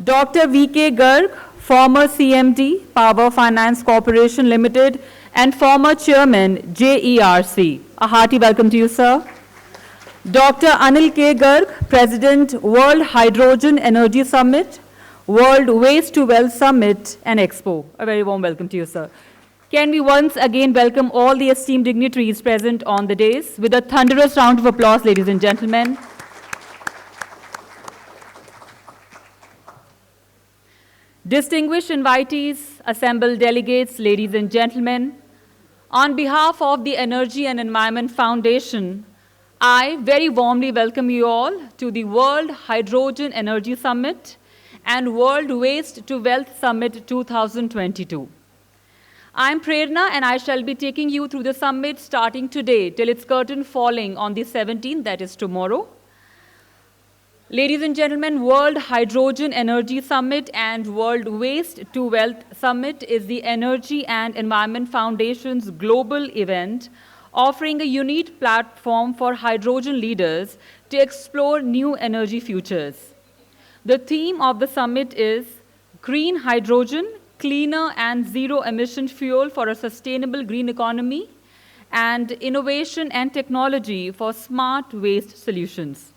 Dr. V.K. Garg, former CMD, Power Finance Corporation Limited, and former Chairman, JERC. A hearty welcome to you, sir. Dr. Anil K. Garg, President, World Hydrogen Energy Summit, World Waste to Wealth Summit and Expo. A very warm welcome to you, sir. Can we once again welcome all the esteemed dignitaries present on the dais with a thunderous round of applause, ladies and gentlemen. Distinguished invitees, assembled delegates, ladies and gentlemen, on behalf of the Energy and Environment Foundation, I very warmly welcome you all to the World Hydrogen Energy Summit and World Waste to Wealth Summit 2022. I'm Prerna and I shall be taking you through the summit starting today till its curtain falling on the 17th, that is tomorrow. Ladies and gentlemen, World Hydrogen Energy Summit and World Waste to Wealth Summit is the Energy and Environment Foundation's global event offering a unique platform for hydrogen leaders to explore new energy futures. The theme of the summit is Green Hydrogen, Cleaner and Zero-Emission Fuel for a Sustainable Green Economy, and Innovation and Technology for Smart Waste Solutions.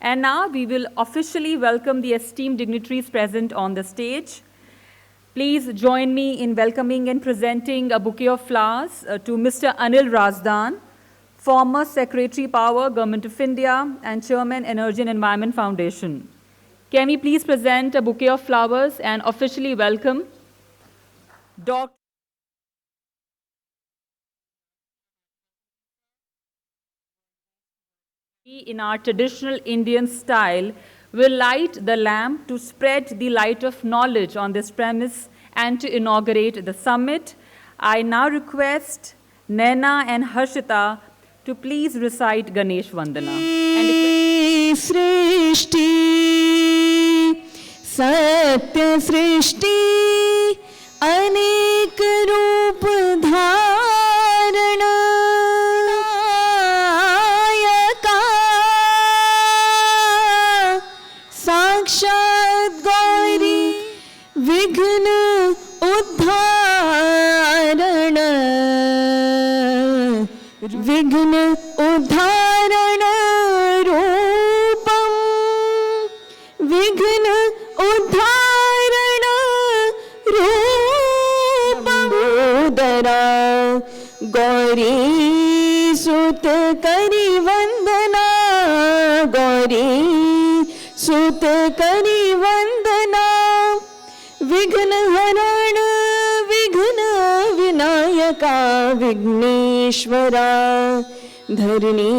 And now we will officially welcome the esteemed dignitaries present on the stage. Please join me in welcoming and presenting a bouquet of flowers to Mr. Anil Razdan, former Secretary Power, Government of India, and Chairman, Energy and Environment Foundation. Can we please present a bouquet of flowers and officially welcome Dr. In our traditional Indian style, will light the lamp to spread the light of knowledge on this premise and to inaugurate the summit. I now request Naina and Harshita to please recite Ganesh Vandana. Srishti, Satya Srishti, Anek Roop Dharana. साक्षात गौरी विघ्न उद्धारण विघ्न उद्धारण रूपम विघ्न उद्धारण रूपम उदरा गौरी सुत करी वंदना गौरी सुत करी वंदना विघ्न हरण विघ्न विनायका विघ्नेश्वरा धरणी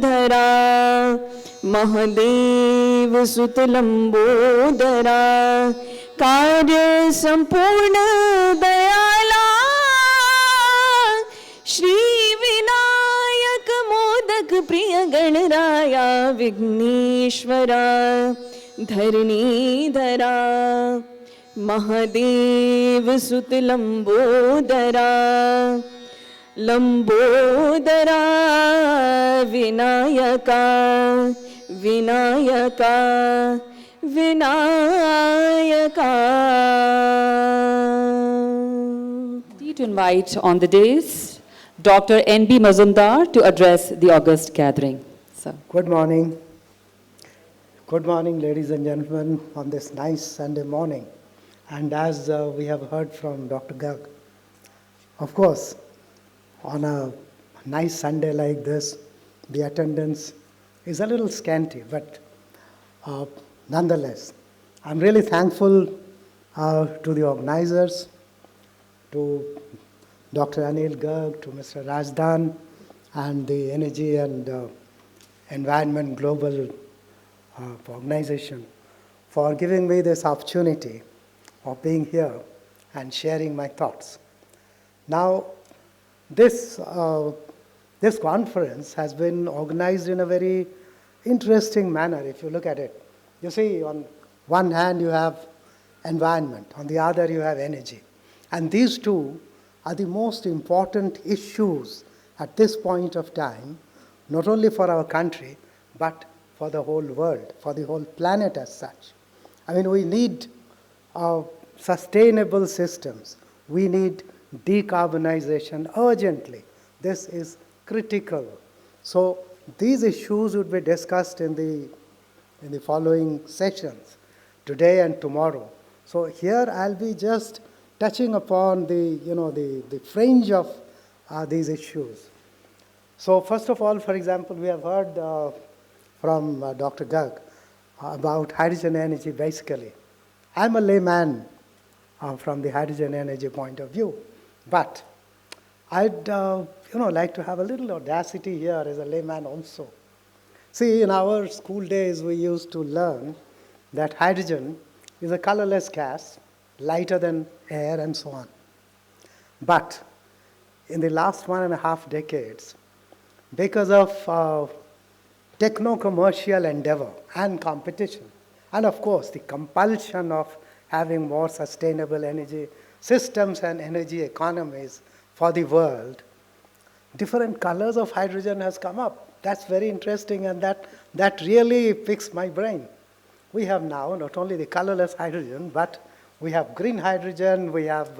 धरा महादेव सुत लंबोदरा कार्य संपूर्ण दयाला श्री विनायक मोदक प्रिय गणराया विघ्नेश्वरा धरणी धरा महादेव सुत Lambodara Lambodara Vinayaka Vinayaka Vinayaka. To invite on the dais Dr. N.B. Mazumdar to address the august gathering. Sir. Good morning. Good morning, ladies and gentlemen, on this nice Sunday morning. And as we have heard from Dr. Garg, of course, on a nice Sunday like this, the attendance is a little scanty, but nonetheless, I'm really thankful to the organizers, to Dr. Anil Garg, to Mr. Razdan, and the Energy and Environment Global Organization for giving me this opportunity of being here and sharing my thoughts. Now, this conference has been organized in a very interesting manner if you look at it. You see, on one hand you have environment, on the other you have energy. And these two are the most important issues at this point of time, not only for our country, but for the whole world, for the whole planet as such. I mean, we need sustainable systems. We need decarbonization urgently. This is critical. So these issues would be discussed in the following sessions, today and tomorrow. So here I'll be just touching upon the fringe of these issues. So first of all, for example, we have heard from Dr. Garg about hydrogen energy basically. I'm a layman from the hydrogen energy point of view, but I'd like to have a little audacity here as a layman also. See, in our school days, we used to learn that hydrogen is a colorless gas, lighter than air and so on. But in the last 1.5 decades, because of techno-commercial endeavor and competition, and of course the compulsion of having more sustainable energy systems and energy economies for the world, different colors of hydrogen has come up. That's very interesting, and that really picks my brain. We have now not only the colorless hydrogen, but we have green hydrogen, we have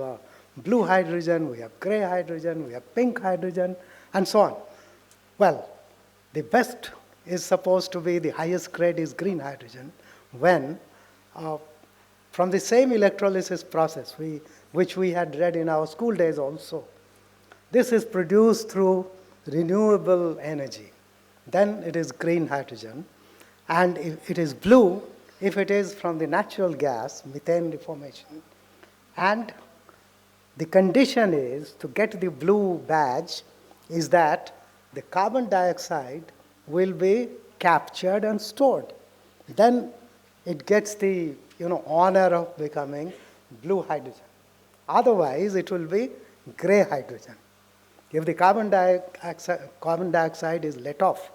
blue hydrogen, we have gray hydrogen, we have pink hydrogen, and so on. Well, the best is supposed to be, the highest grade is green hydrogen, when from the same electrolysis process, which we had read in our school days also, this is produced through renewable energy. Then it is green hydrogen. And it is blue if it is from the natural gas, methane reformation. And the condition is, to get the blue badge, is that the carbon dioxide will be captured and stored. Then it gets the honor of becoming blue hydrogen. Otherwise, it will be gray hydrogen. If the carbon dioxide is let off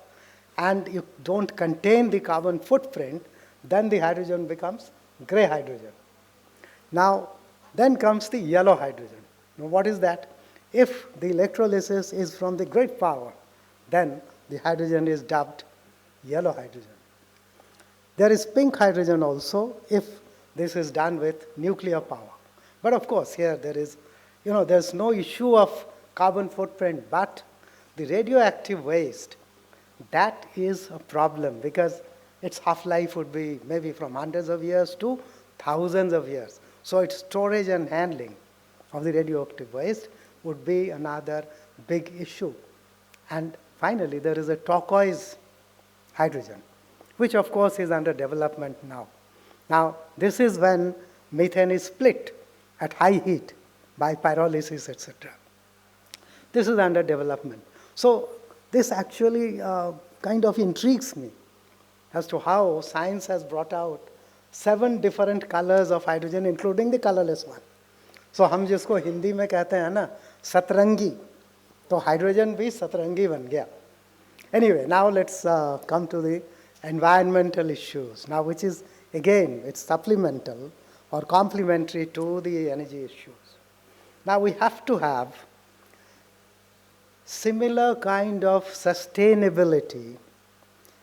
and you don't contain the carbon footprint, then the hydrogen becomes gray hydrogen. Now, then comes the yellow hydrogen. Now, what is that? If the electrolysis is from the grid power, then the hydrogen is dubbed yellow hydrogen. There is pink hydrogen also if this is done with nuclear power. But of course, here there is, there's no issue of carbon footprint, but the radioactive waste, that is a problem because its half-life would be maybe from hundreds of years to thousands of years. So its storage and handling of the radioactive waste would be another big issue. And finally, there is a turquoise hydrogen, which of course is under development now. Now, this is when methane is split at high heat by pyrolysis, etc. This is under development. So this actually kind of intrigues me as to how science has brought out 7 different colors of hydrogen, including the colorless one. So हम जिसको हिंदी में कहते हैं ना सतरंगी, तो hydrogen भी सतरंगी बन गया. Anyway, now let's come to the environmental issues, now which is, again, it's supplemental or complementary to the energy issues. Now we have to have similar kind of sustainability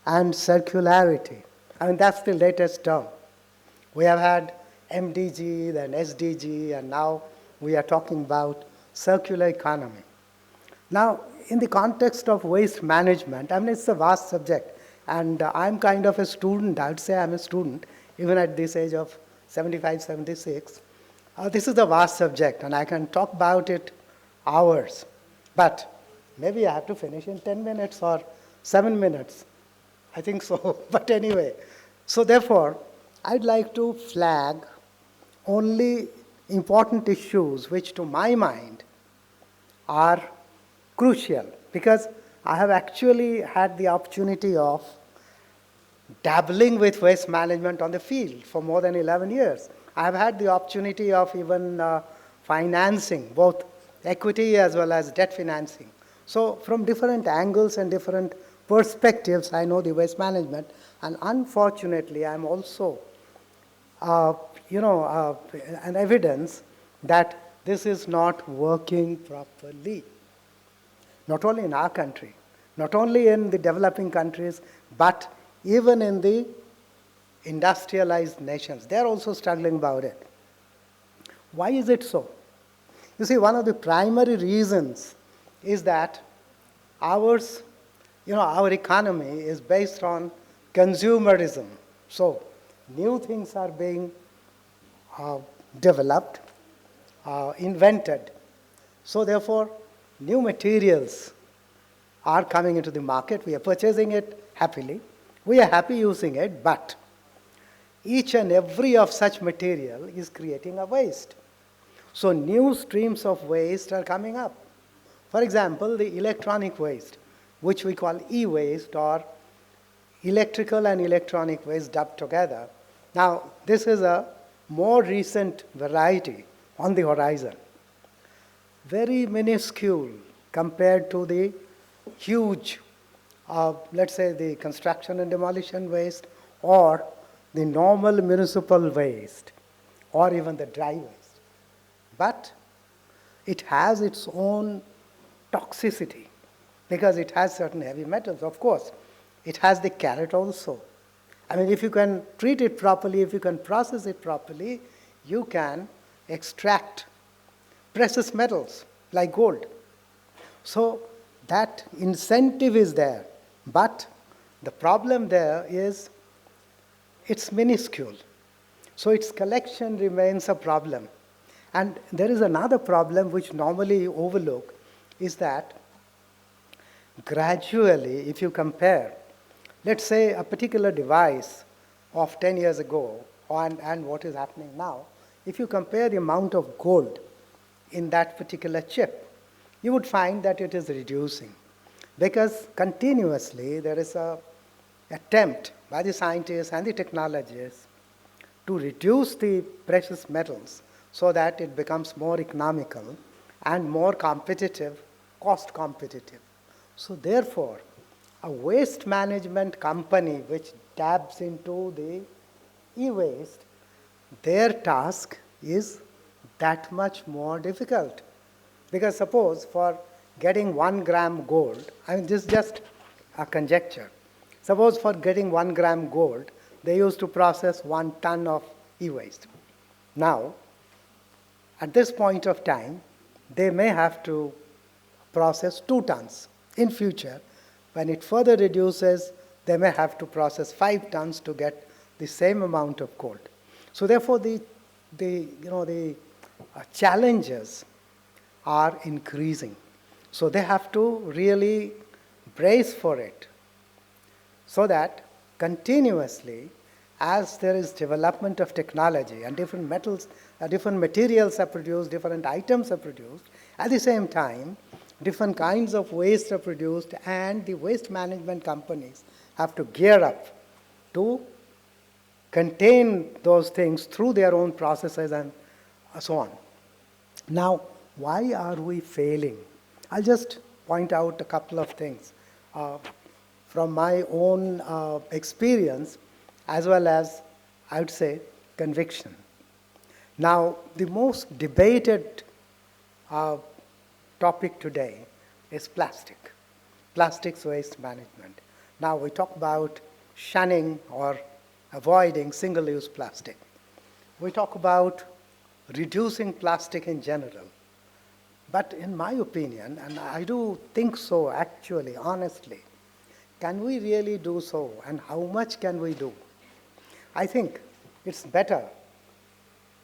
and circularity. I mean, that's the latest term. We have had MDG, then SDG, and now we are talking about circular economy. Now, in the context of waste management, I mean, it's a vast subject. And I'm kind of a student, I would say I'm a student, even at this age of 75, 76. This is a vast subject, and I can talk about it hours. But maybe I have to finish in 10 minutes or 7 minutes. I think so, but anyway. So therefore, I'd like to flag only important issues which to my mind are crucial, because I have actually had the opportunity of dabbling with waste management on the field for more than 11 years. I have had the opportunity of even financing, both equity as well as debt financing. So from different angles and different perspectives, I know the waste management, and unfortunately, I'm also, an evidence that this is not working properly. Not only in our country, not only in the developing countries, but even in the industrialized nations, they're also struggling about it. Why is it so? You see, one of the primary reasons is that our economy is based on consumerism. So, new things are being developed, invented. So, therefore, new materials are coming into the market. We are purchasing it happily. We are happy using it, but each and every of such material is creating a waste. So new streams of waste are coming up. For example, the electronic waste, which we call e-waste, or electrical and electronic waste dubbed together. Now, this is a more recent variety on the horizon. Very minuscule compared to the huge, let's say, the construction and demolition waste, or the normal municipal waste, or even the dry waste. But it has its own toxicity because it has certain heavy metals. Of course, it has the carrot also. I mean, if you can treat it properly, if you can process it properly, you can extract precious metals like gold. So that incentive is there. But the problem there is it's minuscule. So its collection remains a problem. And there is another problem which normally you overlook, is that gradually, if you compare, let's say a particular device of 10 years ago and what is happening now, if you compare the amount of gold in that particular chip, you would find that it is reducing. Because continuously there is an attempt by the scientists and the technologists to reduce the precious metals so that it becomes more economical and more competitive, cost competitive. So therefore, a waste management company which dabs into the e-waste, their task is that much more difficult. Because suppose for getting 1 gram gold, I mean, this is just a conjecture. Suppose for getting 1 gram gold, they used to process 1 ton of e-waste. Now, at this point of time, they may have to process 2 tons. In future, when it further reduces, they may have to process 5 tons to get the same amount of gold. So therefore, the challenges are increasing. So they have to really brace for it, so that continuously, as there is development of technology and different metals, different materials are produced, different items are produced, at the same time, different kinds of waste are produced, and the waste management companies have to gear up to contain those things through their own processes and so on. Now, why are we failing? I'll just point out a couple of things from my own experience, as well as, I would say, conviction. Now, the most debated topic today is plastics waste management. Now, we talk about shunning or avoiding single-use plastic. We talk about reducing plastic in general. But in my opinion, and I do think so actually, honestly, can we really do so, and how much can we do? I think it's better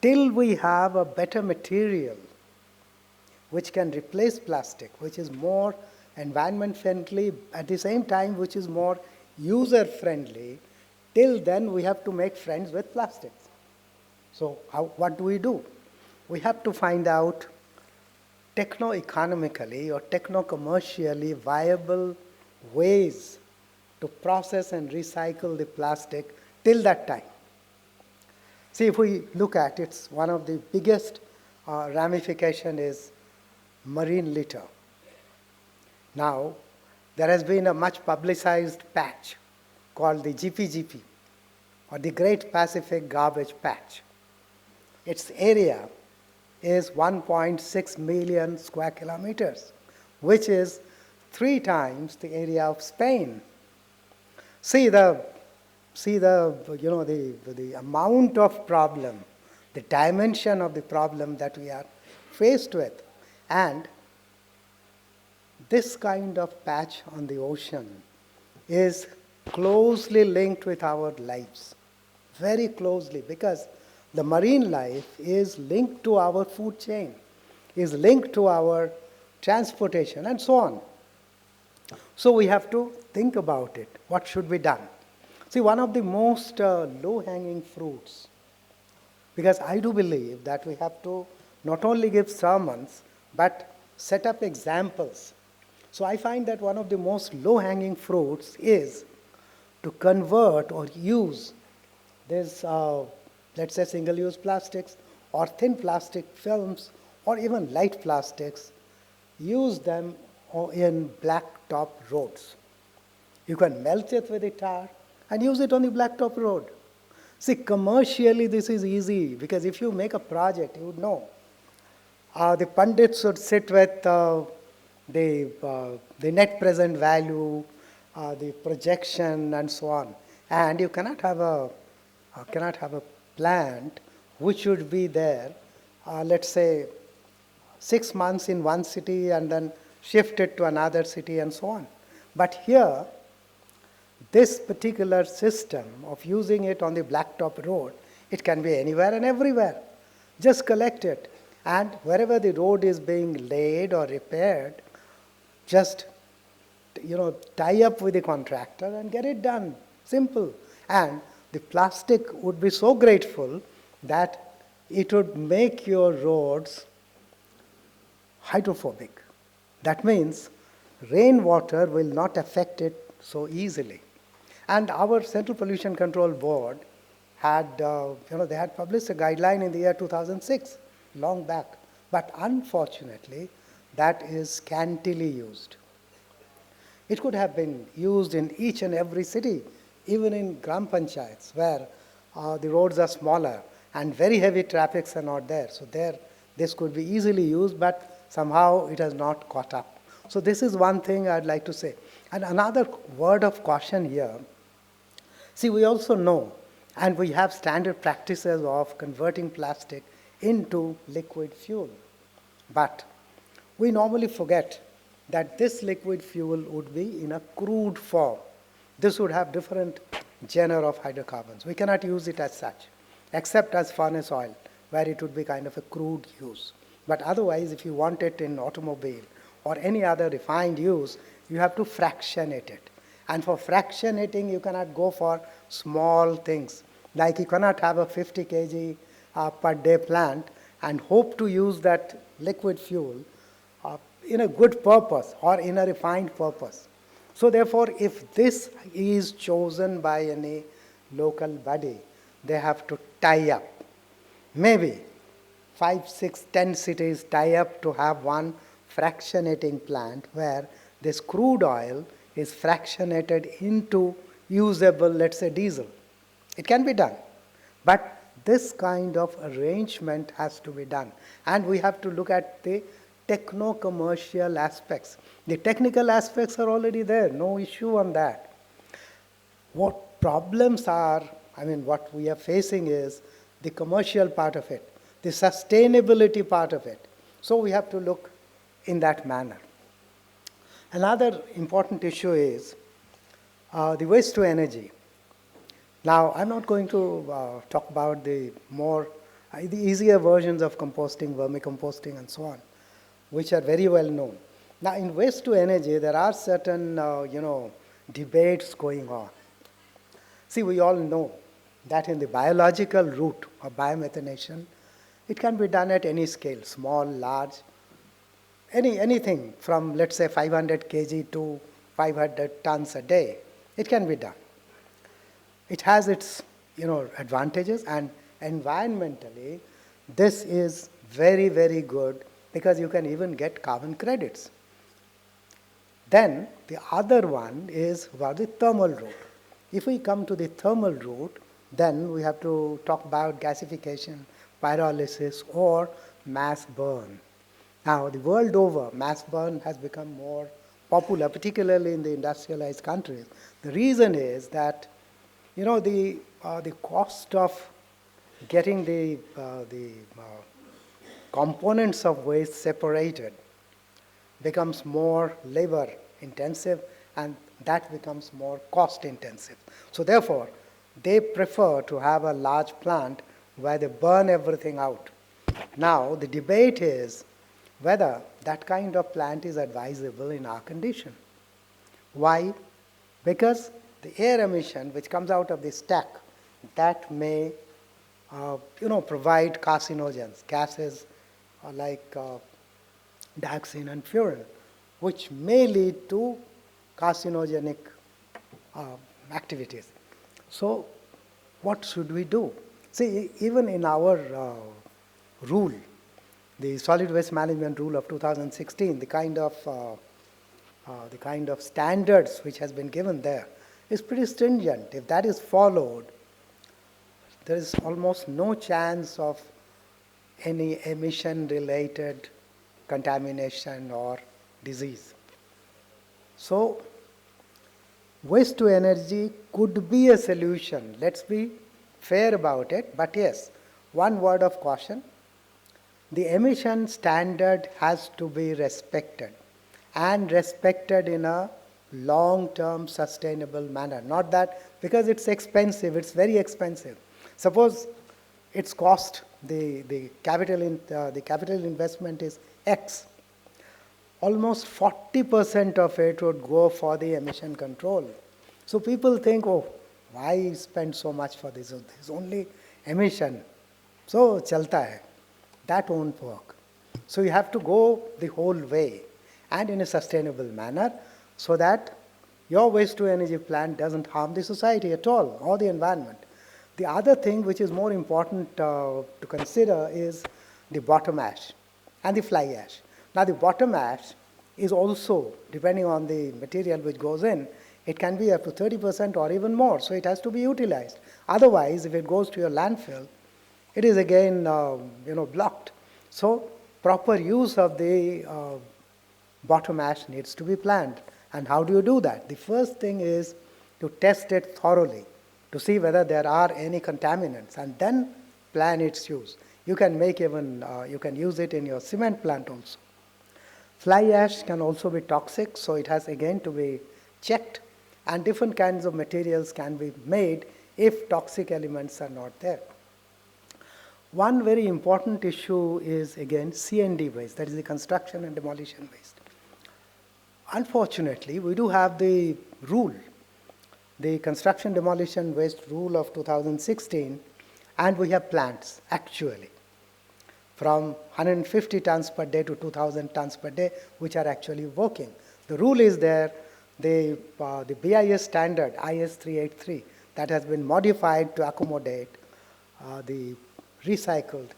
till we have a better material which can replace plastic, which is more environment friendly, at the same time which is more user friendly. Till then we have to make friends with plastics. So what do? We have to find out techno-economically or techno-commercially viable ways to process and recycle the plastic till that time. See, if we look at it, one of the biggest ramification is marine litter. Now, there has been a much publicized patch called the GPGP, or the Great Pacific Garbage Patch. Its area is 1.6 million square kilometers, which is 3 times the area of Spain. See, the see the amount of problem, the dimension of the problem that we are faced with. And this kind of patch on the ocean is closely linked with our lives, very closely, because the marine life is linked to our food chain, is linked to our transportation, and so on. So we have to think about it. What should be done? See, one of the most low-hanging fruits, because I do believe that we have to not only give sermons, but set up examples. So I find that one of the most low-hanging fruits is to convert or use this, let's say, single-use plastics or thin plastic films or even light plastics, use them in blacktop roads. You can melt it with a tar and use it on the blacktop road. See, commercially this is easy, because if you make a project, you would know. The pundits should sit with the net present value, the projection, and so on. And you cannot have a plant which should be there, let's say, 6 months in one city and then shift it to another city and so on. But here, this particular system of using it on the blacktop road, it can be anywhere and everywhere. Just collect it. And wherever the road is being laid or repaired, just tie up with the contractor and get it done. Simple. And the plastic would be so grateful that it would make your roads hydrophobic. That means rainwater will not affect it so easily. And our Central Pollution Control Board had, they had published a guideline in the year 2006, long back. But unfortunately, that is scantily used. It could have been used in each and every city, even in Gram Panchayats, where the roads are smaller and very heavy traffics are not there. So there, this could be easily used, but somehow it has not caught up. So this is one thing I'd like to say. And another word of caution here. See, we also know, and we have standard practices of converting plastic into liquid fuel. But we normally forget that this liquid fuel would be in a crude form. This would have different genre of hydrocarbons. We cannot use it as such, except as furnace oil, where it would be kind of a crude use. But otherwise, if you want it in automobile or any other refined use, you have to fractionate it. And for fractionating, you cannot go for small things. Like you cannot have a 50 kg per day plant and hope to use that liquid fuel in a good purpose or in a refined purpose. So therefore, if this is chosen by any local body, they have to tie up. Maybe 5, 6, 10 cities tie up to have one fractionating plant where this crude oil is fractionated into usable, let's say, diesel. It can be done. But this kind of arrangement has to be done. And we have to look at the techno-commercial aspects. The technical aspects are already there, no issue on that. What problems are, what we are facing is the commercial part of it, the sustainability part of it. So we have to look in that manner. Another important issue is the waste to energy. Now, I'm not going to talk about the easier versions of composting, vermicomposting, and so on, which are very well known. Now, in waste to energy, there are certain, debates going on. See, we all know that in the biological route of biomethanation, it can be done at any scale, small, large, anything from, let's say, 500 kg to 500 tons a day. It can be done. It has its, advantages, and environmentally, this is very, very good because you can even get carbon credits. Then the other one is about the thermal route. If we come to the thermal route, then we have to talk about gasification, pyrolysis, or mass burn. Now, the world over, mass burn has become more popular, particularly in the industrialized countries. The reason is that, The cost of getting the components of waste separated becomes more labor intensive, and that becomes more cost intensive. So therefore, they prefer to have a large plant where they burn everything out. Now, the debate is whether that kind of plant is advisable in our condition. Why? Because the air emission which comes out of the stack, that may provide carcinogens, gases like dioxin and furan, which may lead to carcinogenic activities. So what should we do? See, even in our rule, the solid waste management rule of 2016, the kind of standards which has been given there is pretty stringent. If that is followed, there is almost no chance of any emission-related contamination or disease. So, waste to energy could be a solution. Let's be fair about it. But yes, one word of caution. The emission standard has to be respected, and respected in a long-term sustainable manner. Not that because it's expensive, it's very expensive. Suppose its cost, the capital investment is X. Almost 40% of it would go for the emission control. So people think, oh, why spend so much for this? There's only emission. So chalta hai. That won't work. So you have to go the whole way and in a sustainable manner so that your waste to energy plant doesn't harm the society at all or the environment. The other thing which is more important to consider is the bottom ash and the fly ash. Now the bottom ash is also, depending on the material which goes in, it can be up to 30% or even more, so it has to be utilized. Otherwise, if it goes to your landfill, it is again blocked. So proper use of the bottom ash needs to be planned. And how do you do that? The first thing is to test it thoroughly to see whether there are any contaminants, and then plan its use. You can make even, you can use it in your cement plant also. Fly ash can also be toxic, so it has again to be checked, and different kinds of materials can be made if toxic elements are not there. One very important issue is again C&D waste, that is the construction and demolition waste. Unfortunately, we do have the rule, the construction demolition waste rule of 2016, and we have plants actually from 150 tons per day to 2,000 tons per day, which are actually working. The rule is there, the BIS standard, IS 383, that has been modified to accommodate the recycled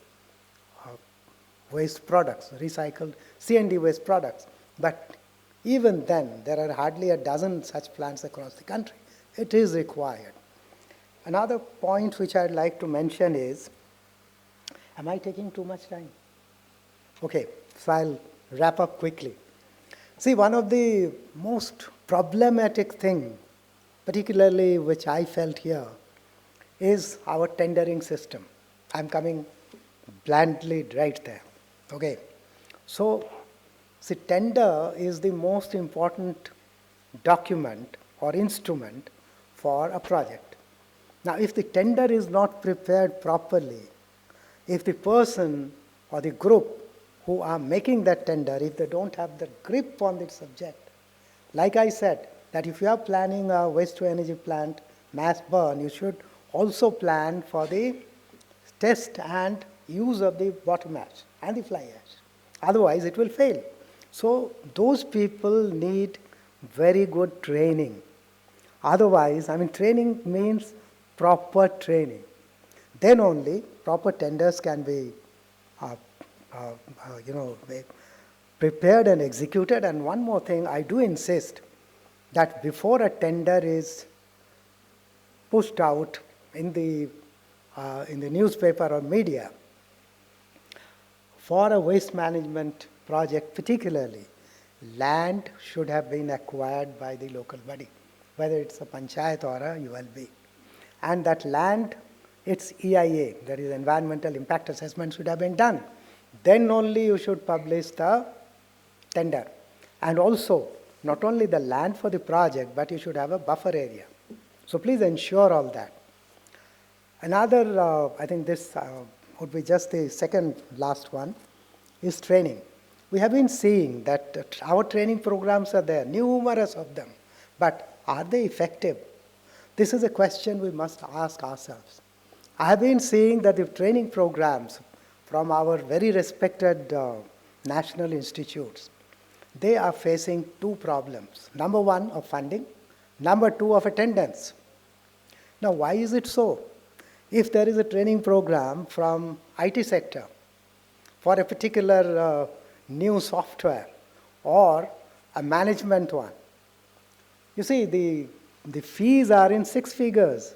waste products, recycled C&D waste products. But even then, there are hardly a dozen such plants across the country. It is required. Another point which I'd like to mention is, am I taking too much time? Okay, so I'll wrap up quickly. See, one of the most problematic thing, particularly which I felt here, is our tendering system. I'm coming blandly right there. Okay, so see, tender is the most important document or instrument for a project. Now, if the tender is not prepared properly, if the person or the group who are making that tender, if they don't have the grip on the subject, like I said, that if you are planning a waste to energy plant mass burn, you should also plan for the test and use of the bottom ash and the fly ash. Otherwise, it will fail. So those people need very good training. Otherwise, training means proper training. Then only proper tenders can be prepared and executed. And one more thing, I do insist that before a tender is pushed out in the newspaper or media, for a waste management project particularly, land should have been acquired by the local body, whether it's a panchayat or a ULB. And that land, its EIA, that is environmental impact assessment, should have been done. Then only you should publish the tender. And also, not only the land for the project, but you should have a buffer area. So please ensure all that. Another, I think this would be just the second last one, is training. We have been seeing that our training programs are there, numerous of them, but are they effective? This is a question we must ask ourselves. I have been seeing that the training programs from our very respected national institutes, they are facing two problems. Number one, of funding. Number two, of attendance. Now, why is it so? If there is a training program from IT sector for a particular new software or a management one, you see, the fees are in 6 figures,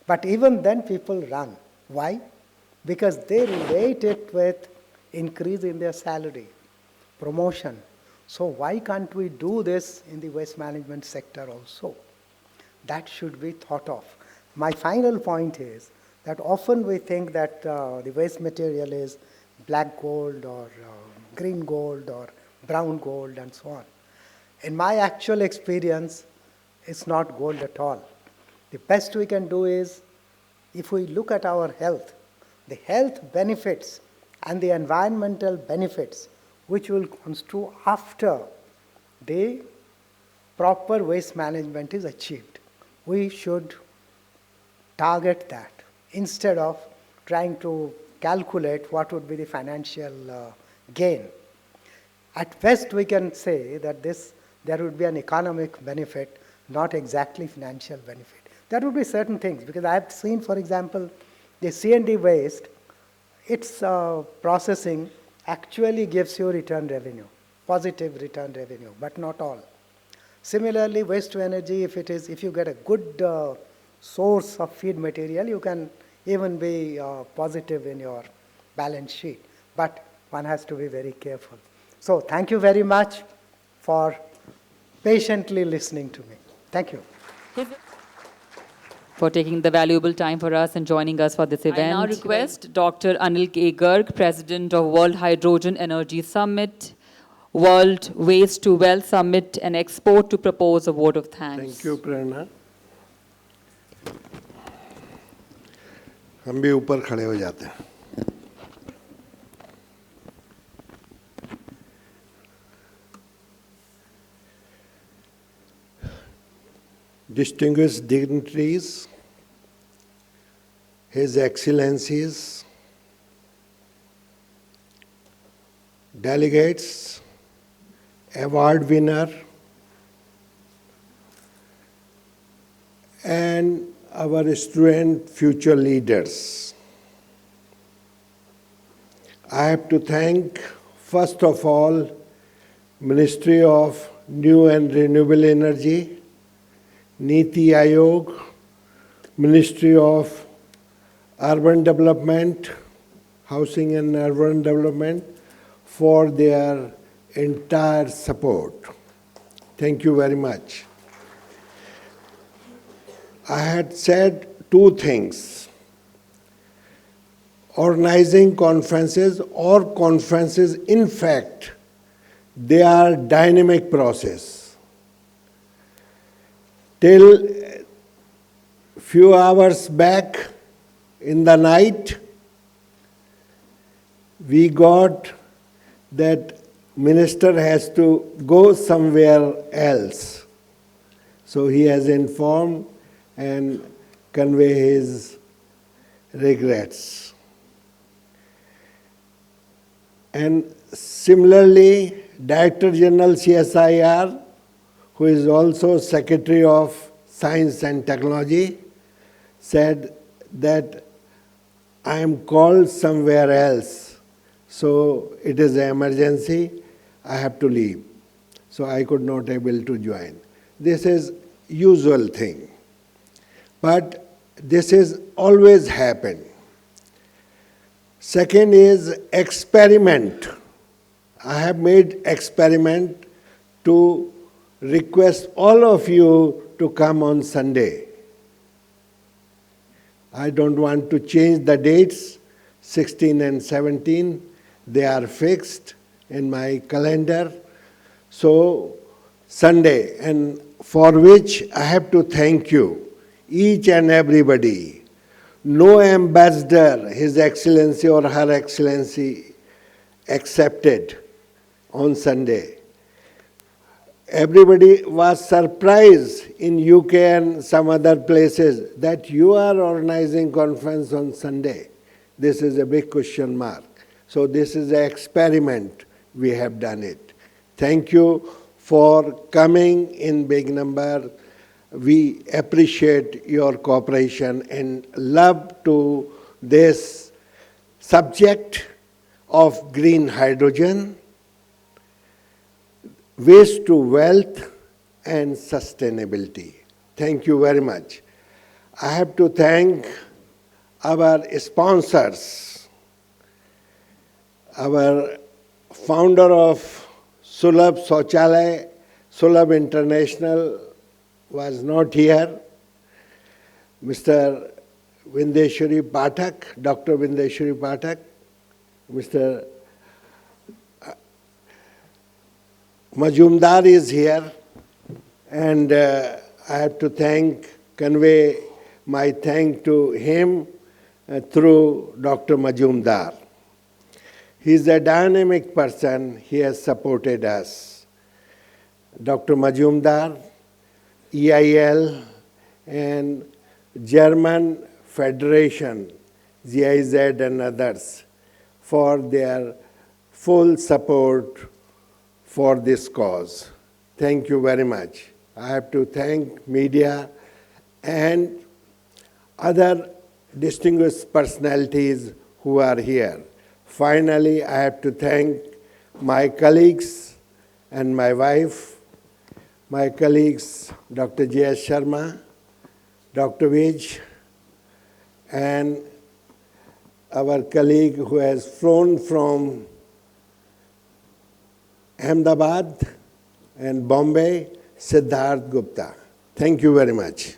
but even then people run. Why? Because they relate it with increase in their salary, promotion. So why can't we do this in the waste management sector also? That should be thought of. My final point is that often we think that the waste material is black gold or green gold or brown gold and so on. In my actual experience, it's not gold at all. The best we can do is, if we look at our health, the health benefits and the environmental benefits which will constitute after the proper waste management is achieved. We should target that instead of trying to calculate what would be the financial gain. At best, we can say that there would be an economic benefit, not exactly financial benefit. There would be certain things, because I have seen, for example, the C&D waste, its processing actually gives you return revenue, positive return revenue, but not all. Similarly, waste to energy, if you get a good source of feed material, you can even be positive in your balance sheet. But one has to be very careful. So thank you very much for patiently listening to me. Thank you. For taking the valuable time for us and joining us for this event. I now request Dr. Anil K. Garg, President of World Hydrogen Energy Summit, World Waste to Wealth Summit and Export, to propose a vote of thanks. Thank you, Prerna. हम भी ऊपर खड़े हो जाते हैं. Distinguished dignitaries, His Excellencies, delegates, award winner, and our student future leaders. I have to thank, first of all, Ministry of New and Renewable Energy, Niti Aayog, Ministry of Urban Development, Housing and Urban Development, for their entire support. Thank you very much. I had said two things. Organizing conferences or conferences, in fact, they are dynamic process. Till few hours back in the night, we got that minister has to go somewhere else. So he has informed and convey his regrets. And similarly, Director General CSIR, who is also Secretary of Science and Technology, said that I am called somewhere else, so it is an emergency, I have to leave. So I could not able to join. This is usual thing. But this is always happen. Second is experiment. I have made experiment to request all of you to come on Sunday. I don't want to change the dates, 16 and 17. They are fixed in my calendar. So, Sunday, and for which I have to thank you, each and everybody. No ambassador, His Excellency or Her Excellency, accepted on Sunday. Everybody was surprised in UK and some other places that you are organizing conference on Sunday. This is a big question mark. So this is an experiment. We have done it. Thank you for coming in big number. We appreciate your cooperation and love to this subject of green hydrogen, waste to wealth and sustainability. Thank you very much. I have to thank our sponsors. Our founder of Sulabh Shauchalaya, Sulabh International, was not here. Mr. Vindeshwari Pathak, Dr. Vindeshwari Pathak, Mr. Mazumdar is here, and I have to convey my thanks to him through Dr. Mazumdar. He is a dynamic person. He has supported us. Dr. Mazumdar, EIL, and German Federation, GIZ and others, for their full support for this cause. Thank you very much. I have to thank media and other distinguished personalities who are here. Finally, I have to thank my colleagues and my wife, my colleagues Dr. J.S. Sharma, Dr. Vij, and our colleague who has flown from Ahmedabad and Bombay, Siddharth Gupta. Thank you very much.